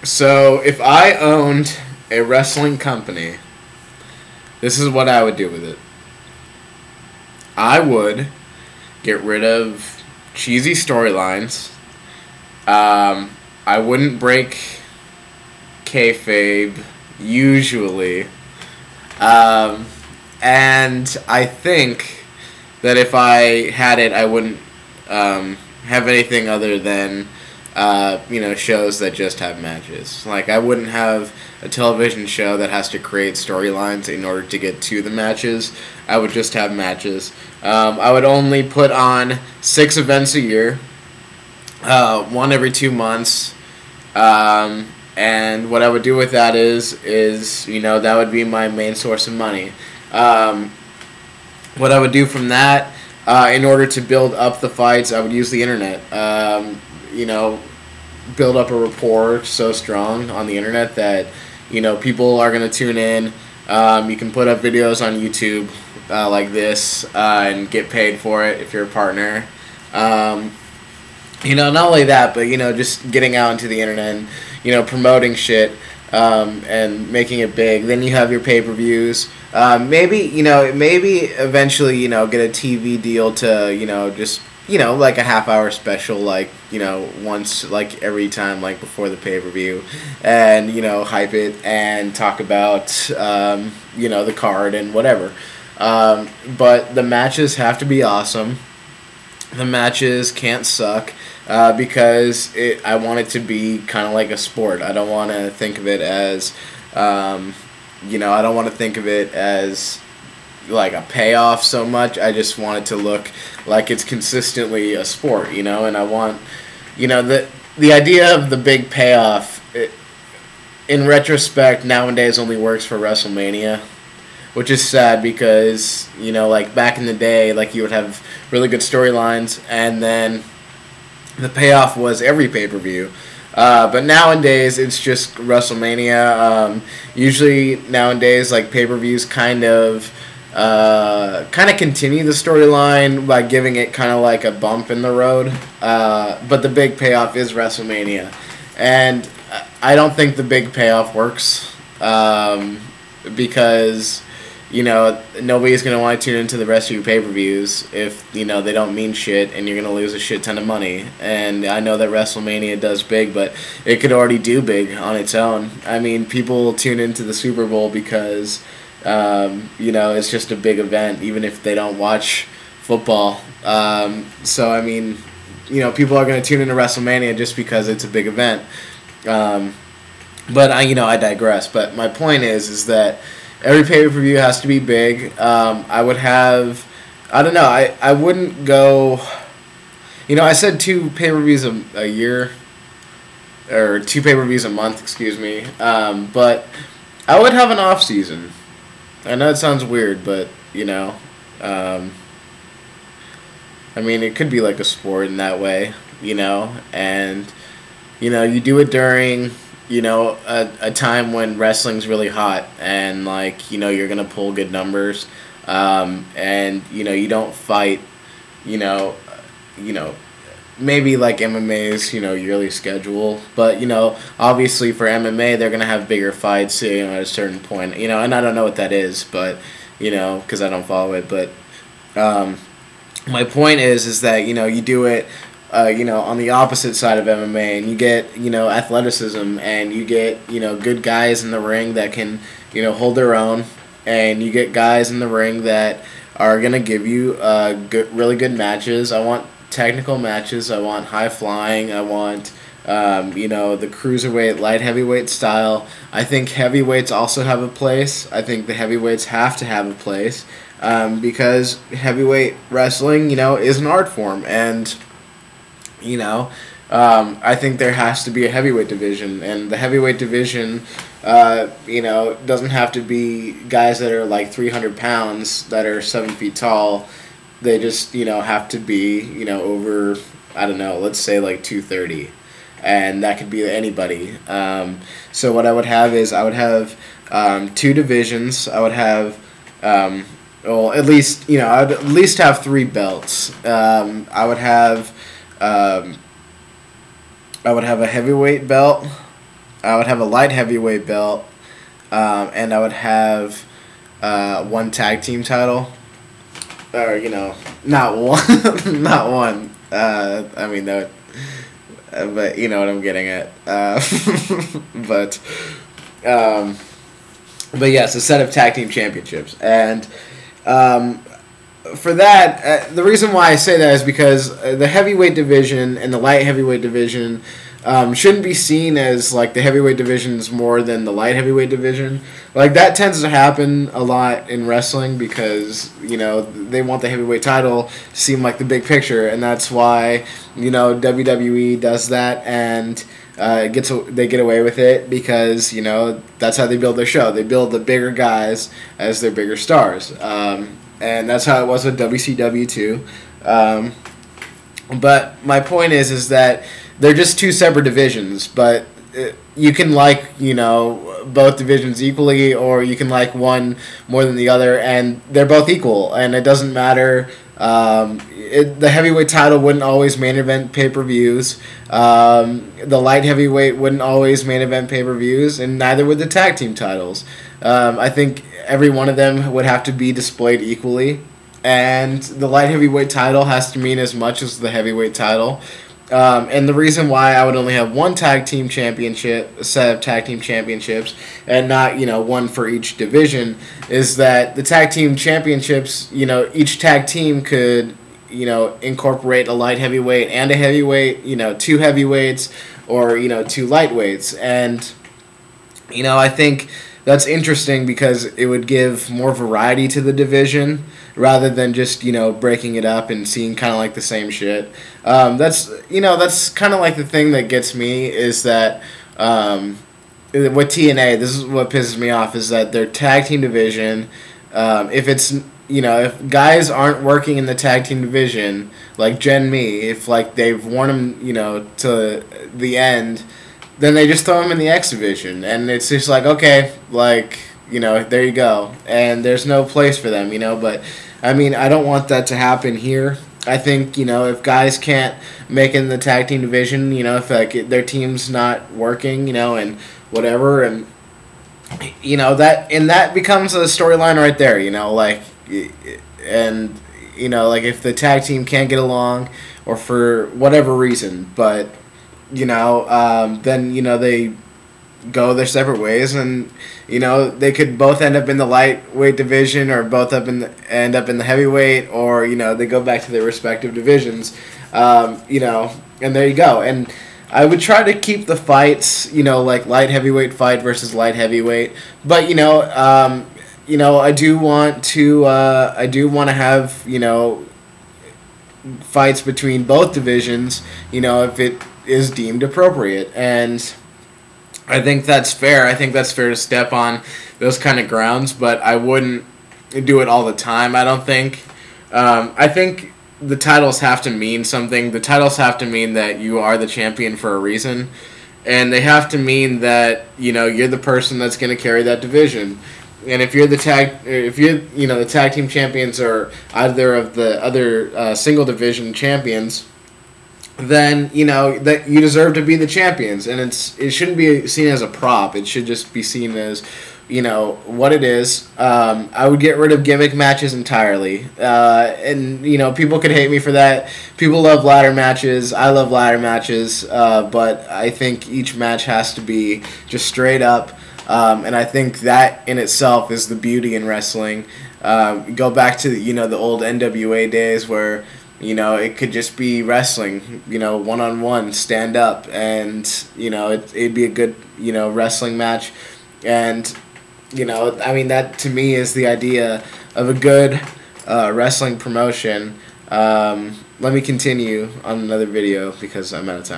So if I owned a wrestling company, this is what I would do with it. I would get rid of cheesy storylines. I wouldn't break kayfabe usually. And I think that if I had it, I wouldn't have anything other than shows that just have matches. Like, I wouldn't have a television show that has to create storylines in order to get to the matches. I would just have matches. I would only put on 6 events a year, one every 2 months. And what I would do with that is that would be my main source of money. What I would do from that, in order to build up the fights, I would use the internet. Build up a rapport so strong on the internet that, people are going to tune in. You can put up videos on YouTube like this and get paid for it if you're a partner. Not only that, but, just getting out into the internet and, promoting shit and making it big. Then you have your pay-per-views. Maybe eventually, get a TV deal to, just like a half-hour special, like, once, like, every time, like, before the pay-per-view, and, hype it and talk about, the card and whatever. But the matches have to be awesome. The matches can't suck, because I want it to be kind of like a sport. I don't want to think of it as, I don't want to think of it as like a payoff so much. I just want it to look like it's consistently a sport, and I want, the idea of the big payoff, in retrospect, nowadays only works for WrestleMania, which is sad because, like back in the day, like you would have really good storylines, and then the payoff was every pay-per-view. But nowadays, it's just WrestleMania. Usually nowadays, like, pay-per-views kind of continue the storyline by giving it kind of like a bump in the road. But the big payoff is WrestleMania. And I don't think the big payoff works, because, nobody's going to want to tune into the rest of your pay-per-views if, they don't mean shit, and you're going to lose a shit ton of money. And I know that WrestleMania does big, but it could already do big on its own. I mean, people tune into the Super Bowl because, it's just a big event, even if they don't watch football. So, I mean, people are going to tune into WrestleMania just because it's a big event. But, I digress. But my point is that every pay-per-view has to be big. I would have, I don't know, I wouldn't go, I said 2 pay-per-views a year, or 2 pay-per-views a month, excuse me, but I would have an off-season. I know it sounds weird, but, I mean, it could be like a sport in that way, and, you do it during, a time when wrestling's really hot and, like, you're going to pull good numbers, and, you don't fight, maybe like MMA's, yearly schedule, but, obviously for MMA, they're going to have bigger fights, at a certain point, and I don't know what that is, but, because I don't follow it, but, my point is that, you do it, on the opposite side of MMA, and you get, athleticism, and you get, good guys in the ring that can, hold their own, and you get guys in the ring that are going to give you really good matches. I want technical matches. I want high flying. I want, the cruiserweight, light heavyweight style. I think heavyweights also have a place. I think the heavyweights have to have a place, because heavyweight wrestling, is an art form, and I think there has to be a heavyweight division, and the heavyweight division, doesn't have to be guys that are like 300 pounds that are 7 feet tall. They just, have to be, over, I don't know, let's say like 230, and that could be anybody. So what I would have is I would have 2 divisions. I would have, at least, I'd at least have 3 belts. I would have a heavyweight belt. I would have a light heavyweight belt, and I would have one tag team title, or not one, not one. I mean that, but you know what I'm getting at. But yes, a set of tag team championships, and for that, the reason why I say that is because the heavyweight division and the light heavyweight division shouldn't be seen as like the heavyweight division is more than the light heavyweight division. Like that tends to happen a lot in wrestling because they want the heavyweight title to seem like the big picture, and that's why WWE does that, and they get away with it because that's how they build their show. They build the bigger guys as their bigger stars, and that's how it was with WCW too. But my point is that they're just two separate divisions, but you can like both divisions equally, or you can like one more than the other, and they're both equal, and it doesn't matter. The heavyweight title wouldn't always main event pay-per-views. The light heavyweight wouldn't always main event pay-per-views, and neither would the tag team titles. I think every one of them would have to be displayed equally, and the light heavyweight title has to mean as much as the heavyweight title. And the reason why I would only have one tag team championship, a set of tag team championships, and not one for each division, is that the tag team championships, each tag team could incorporate a light heavyweight and a heavyweight, two heavyweights, or two lightweights, and I think that's interesting because it would give more variety to the division rather than just breaking it up and seeing kind of like the same shit. That's kind of like the thing that gets me is that with TNA, this is what pisses me off, is that their tag team division, if it's if guys aren't working in the tag team division, like Jen Me, if like they've worn them to the end, then they just throw them in the X division, and it's just like, okay, like there you go, and there's no place for them, but I mean, I don't want that to happen here. I think if guys can't make it in the tag team division, if like their team's not working, and whatever, and that becomes a storyline right there, like, and like if the tag team can't get along or for whatever reason, but then they go their separate ways, and they could both end up in the lightweight division, or both end up in the heavyweight, or they go back to their respective divisions, and there you go. And I would try to keep the fights like light heavyweight fight versus light heavyweight, but I do want to have fights between both divisions, if it is deemed appropriate, and I think that's fair. I think that's fair to step on those kind of grounds, but I wouldn't do it all the time, I don't think. I think the titles have to mean something. The titles have to mean that you are the champion for a reason, and they have to mean that you're the person that's going to carry that division. And if you're the tag team champions, or either of the other single division champions, then that you deserve to be the champions, and it shouldn't be seen as a prop. It should just be seen as what it is. I would get rid of gimmick matches entirely, and people could hate me for that. People love ladder matches. I love ladder matches, but I think each match has to be just straight up, and I think that in itself is the beauty in wrestling. Go back to the old NWA days where it could just be wrestling, one-on-one, stand up, and, it'd be a good, wrestling match. And, I mean, that to me is the idea of a good wrestling promotion. Let me continue on another video because I'm out of time.